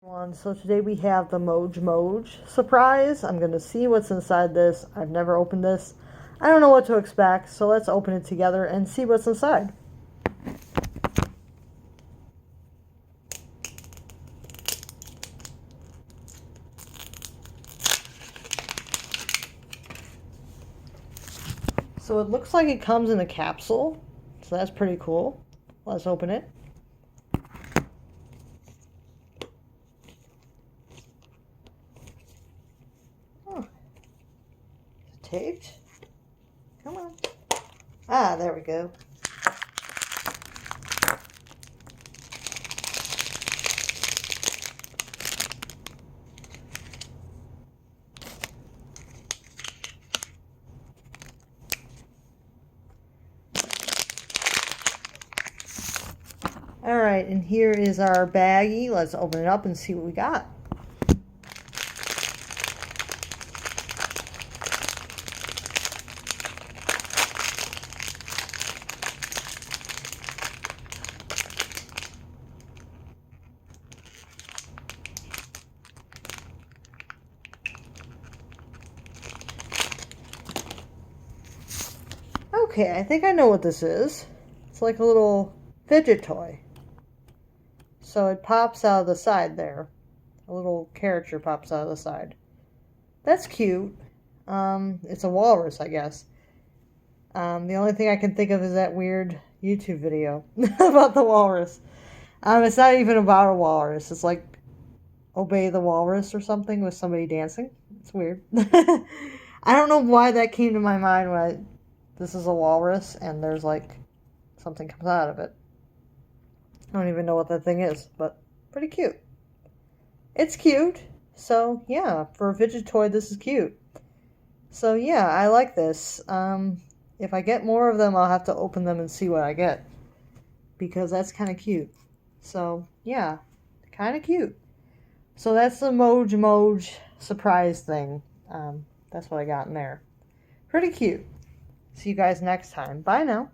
So today we have the Moj Moj surprise. I'm going to see what's inside this. I've never opened this. I don't know what to expect, so let's open it together and see what's inside. So it looks like it comes in a capsule, so that's pretty cool. Let's open it. Oh, it's taped. Come on. Ah, there we go. All right, and here is our baggie. Let's open it up and see what we got. Okay, I think I know what this is. It's like a little fidget toy. So it pops out of the side there. A little character pops out of the side. That's cute. It's a walrus, I guess. The only thing I can think of is that weird YouTube video about the walrus. It's not even about a walrus. It's like Obey the Walrus or something with somebody dancing. It's weird. I don't know why that came to my mind when this is a walrus and there's like something comes out of it. I don't even know what that thing is, but pretty cute. It's cute. So yeah, for a fidget toy, this is cute. So yeah, I like this. If I get more of them, I'll have to open them and see what I get, because that's kind of cute. So yeah, kind of cute. So that's the Moj Moj surprise thing. That's what I got in there. Pretty cute. See you guys next time. Bye now.